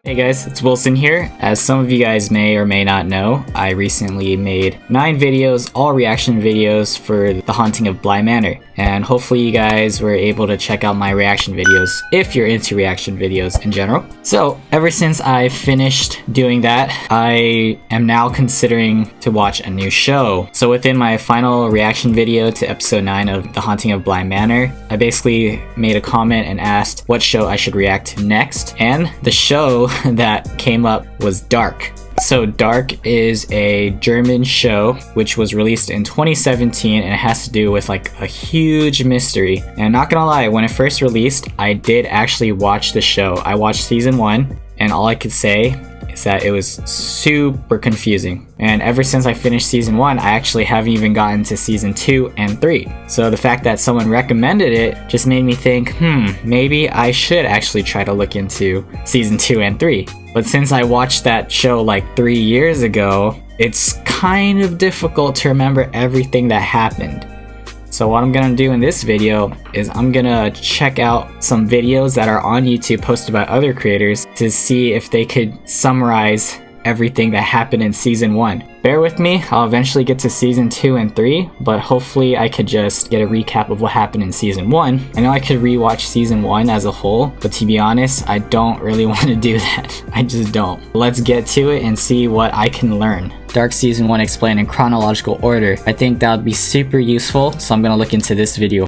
Hey guys, it's Wilson here. As some of you guys may or may not know, I recently made 9 videos, all reaction videos for The Haunting of Bly Manor. And hopefully you guys were able to check out my reaction videos if you're into reaction videos in general. So ever since I finished doing that, I am now considering to watch a new show. So within my final reaction video to episode 9 of The Haunting of Bly Manor, I basically made a comment and asked what show I should react to next. And the show that came up was Dark. So Dark is a German show which was released in 2017 and it has to do with like a huge mystery. And not gonna lie, when it first released, I did actually watch the show. I watched season 1 and all I could say is that it was super confusing. And ever since I finished season 1, I actually haven't even gotten to season 2 and 3. So the fact that someone recommended it just made me think, maybe I should actually try to look into season 2 and 3. But since I watched that show like 3 years ago, it's kind of difficult to remember everything that happened. So what I'm gonna do in this video is I'm gonna check out some videos that are on YouTube posted by other creators to see if they could summarize everything that happened in season 1. Bear with me, I'll eventually get to season 2 and 3, but hopefully I could just get a recap of what happened in season 1. I know I could rewatch season 1 as a whole, but to be honest, I don't really want to do that. I just don't. Let's get to it and see what I can learn. Dark Season 1 explained in chronological order. I think that would be super useful, so I'm gonna look into this video.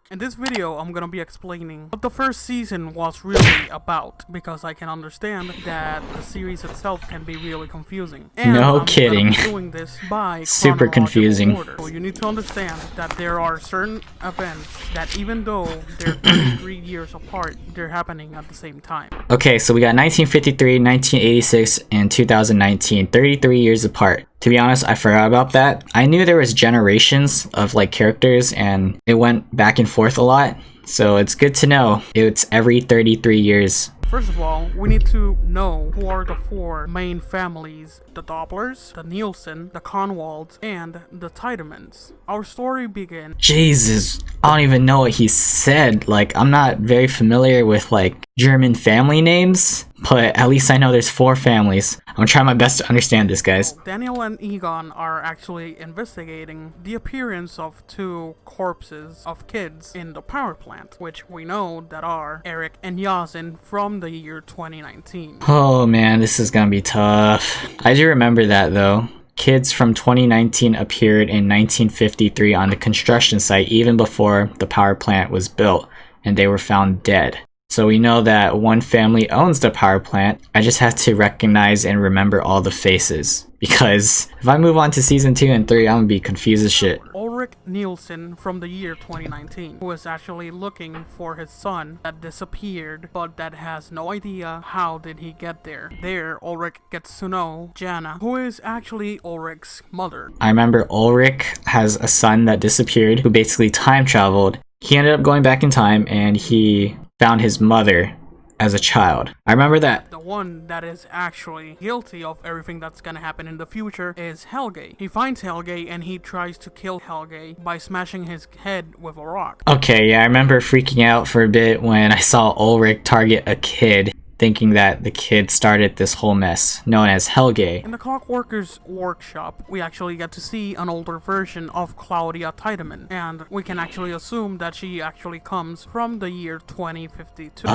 In this video, I'm gonna be explaining what the first season was really about, because I can understand that the series itself can be really confusing. And no kidding. I'm doing this by super confusing. order. So you need to understand that there are certain events that even though they're 33 years apart, they're happening at the same time. Okay, so we got 1953, 1986, and 2019, 33 years apart. To be honest, I forgot about that. I knew there was generations of like characters and it went back and forth a lot. So it's good to know it's every 33 years. First of all, we need to know who are the 4 main families: the Dopplers, the Nielsen, the Conwalds, and the Tiedemans. Our story begins... Jesus, I don't even know what he said. Like, I'm not very familiar with like German family names, but at least I know there's 4 families. I'm gonna try my best to understand this, guys. Daniel and Egon are actually investigating the appearance of 2 corpses of kids in the power plant, which we know that are Eric and Yasin from the year 2019. Oh man, this is gonna be tough. I do remember that though. Kids from 2019 appeared in 1953 on the construction site even before the power plant was built, and they were found dead. So we know that one family owns the power plant. I just have to recognize and remember all the faces, because if I move on to season 2 and 3, I'm gonna be confused as shit. Ulrich Nielsen from the year 2019, who is actually looking for his son that disappeared, but that has no idea how did he get there. There, Ulrich gets to know Jana, who is actually Ulrich's mother. I remember Ulrich has a son that disappeared who basically time traveled. He ended up going back in time and he found his mother as a child. I remember that. The one that is actually guilty of everything that's gonna happen in the future is Helge. He finds Helge and he tries to kill Helge by smashing his head with a rock. Okay, yeah, I remember freaking out for a bit when I saw Ulrich target a kid, thinking that the kid started this whole mess, known as Helge. In the Clockworker's workshop, we actually get to see an older version of Claudia Tiedemann, and we can actually assume that she actually comes from the year 2052.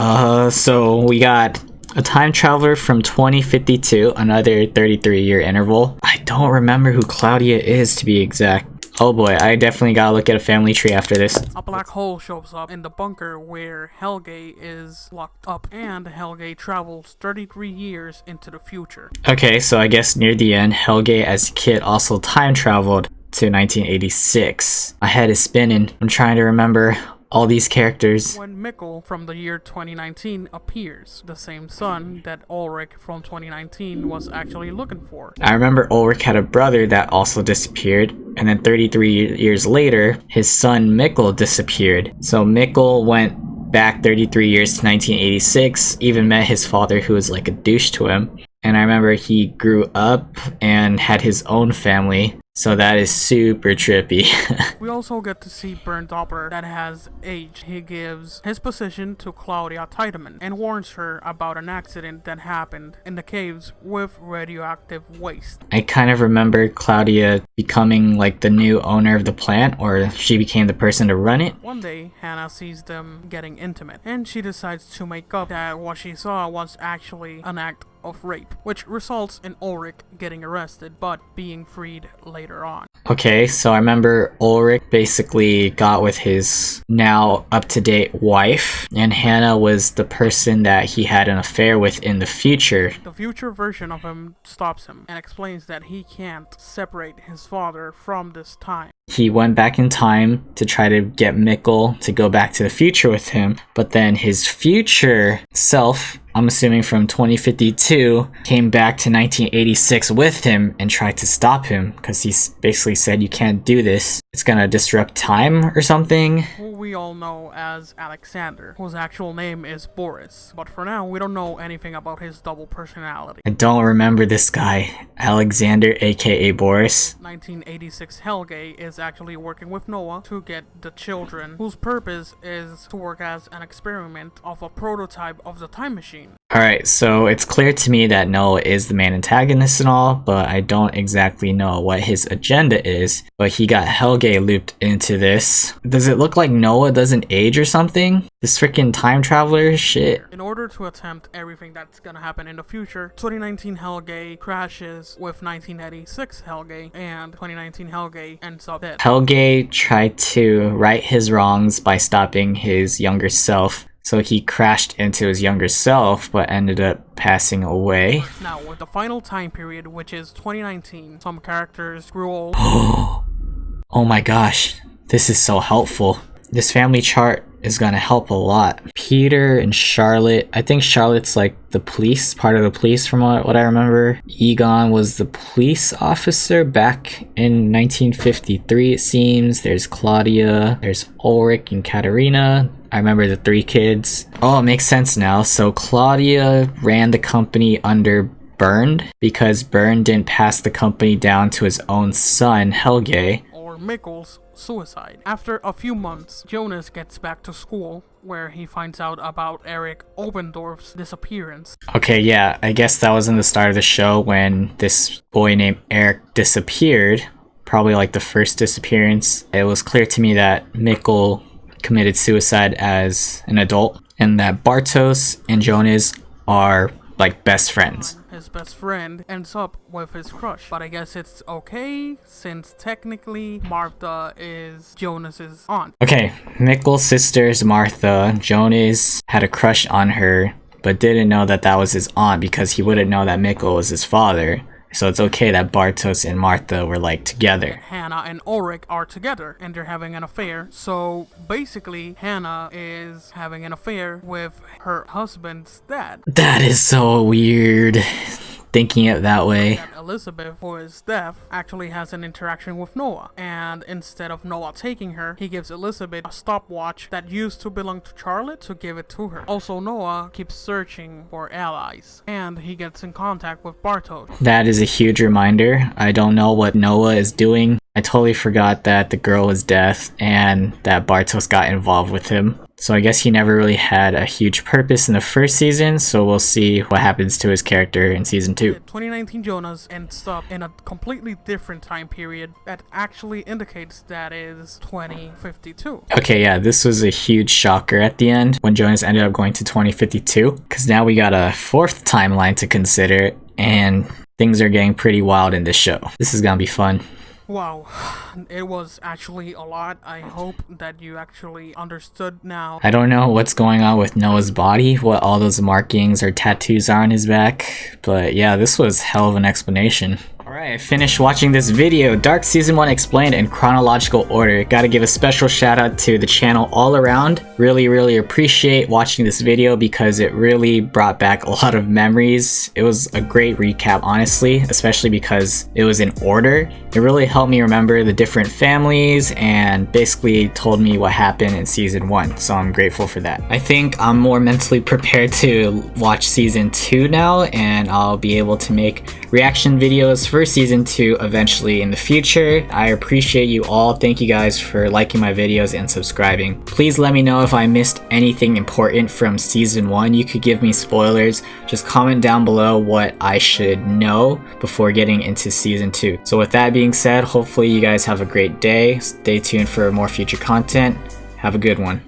So we got a time traveler from 2052, another 33-year interval. I don't remember who Claudia is, to be exact. Oh boy, I definitely gotta look at a family tree after this. A black hole shows up in the bunker where Helge is locked up, and Helge travels 33 years into the future. Okay, so I guess near the end, Helge as a kid also time traveled to 1986. My head is spinning. I'm trying to remember all these characters. When Mikkel from the year 2019 appears, the same son that Ulrich from 2019 was actually looking for. I remember Ulrich had a brother that also disappeared, and then 33 years later, his son Mikkel disappeared. So Mikkel went back 33 years to 1986, even met his father who was like a douche to him. And I remember he grew up and had his own family. So that is super trippy. We also get to see Bernd Doppler that has aged. He gives his position to Claudia Tiedemann and warns her about an accident that happened in the caves with radioactive waste. I kind of remember Claudia becoming like the new owner of the plant, or she became the person to run it. One day, Hannah sees them getting intimate, and she decides to make up that what she saw was actually an act of rape, which results in Ulrich getting arrested but being freed later on. Okay, so I remember Ulrich basically got with his now up-to-date wife, and Hannah was the person that he had an affair with in the future. The future version of him stops him and explains that he can't separate his father from this time. He went back in time to try to get Mikkel to go back to the future with him, but then his future self, I'm assuming from 2052, came back to 1986 with him and tried to stop him because he basically said, you can't do this. It's gonna disrupt time or something. Who we all know as Alexander, whose actual name is Boris. But for now, we don't know anything about his double personality. I don't remember this guy. Alexander, aka Boris. 1986 Helge is actually working with Noah to get the children, whose purpose is to work as an experiment of a prototype of the time machine. Alright, so it's clear to me that Noah is the main antagonist and all, but I don't exactly know what his agenda is. But he got Helge looped into this. Does it look like Noah doesn't age or something? This freaking time traveler shit. In order to attempt everything that's gonna happen in the future, 2019 Helge crashes with 1986 Helge, and 2019 Helge ends up dead. Helge tried to right his wrongs by stopping his younger self. So he crashed into his younger self, but ended up passing away. Now, with the final time period, which is 2019, some characters grew old. Oh my gosh, this is so helpful. This family chart is gonna help a lot. Peter and Charlotte, I think Charlotte's like the police, part of the police from what I remember. Egon was the police officer back in 1953, it seems. There's Claudia, there's Ulrich and Katerina. I remember the 3 kids. Oh, it makes sense now. So Claudia ran the company under Bernd because Bernd didn't pass the company down to his own son, Helge. Or Mikkel's suicide. After a few months, Jonas gets back to school, where he finds out about Eric Obendorf's disappearance. Okay, yeah, I guess that was in the start of the show when this boy named Eric disappeared. Probably like the first disappearance. It was clear to me that Mikkel committed suicide as an adult, and that Bartos and Jonas are like best friends. His best friend ends up with his crush, but I guess it's okay since technically Martha is Jonas's aunt. Okay, Mikkel's sister's Martha. Jonas had a crush on her, but didn't know that that was his aunt because he wouldn't know that Mikkel was his father. So it's okay that Bartos and Martha were like together. Hannah and Ulrich are together and they're having an affair. So basically, Hannah is having an affair with her husband's dad. That is so weird, thinking it that way. And Elizabeth, who is deaf, actually has an interaction with Noah. And instead of Noah taking her, he gives Elizabeth a stopwatch that used to belong to Charlotte to give it to her. Also, Noah keeps searching for allies, and he gets in contact with Bartos. That is a huge reminder. I don't know what Noah is doing. I totally forgot that the girl was deaf and that Bartos got involved with him. So I guess he never really had a huge purpose in the first season, so we'll see what happens to his character in season 2. 2019 Jonas ends up in a completely different time period that actually indicates that is 2052. Okay, yeah, this was a huge shocker at the end when Jonas ended up going to 2052, because now we got a 4th timeline to consider, and things are getting pretty wild in this show. This is gonna be fun. Wow, it was actually a lot. I hope that you actually understood now. I don't know what's going on with Noah's body, what all those markings or tattoos are on his back, but yeah, this was hell of an explanation. Alright, I finished watching this video, Dark Season 1 explained in chronological order. Gotta give a special shout out to the channel all around. Really appreciate watching this video because it really brought back a lot of memories. It was a great recap, honestly, especially because it was in order. It really helped me remember the different families and basically told me what happened in season 1, so I'm grateful for that. I think I'm more mentally prepared to watch season 2 now, and I'll be able to make reaction videos for season 2 eventually in the future. I appreciate you all. Thank you guys for liking my videos and subscribing. Please let me know if I missed anything important from season 1. You could give me spoilers. Just comment down below what I should know before getting into season 2. So with that being said, hopefully you guys have a great day. Stay tuned for more future content. Have a good one.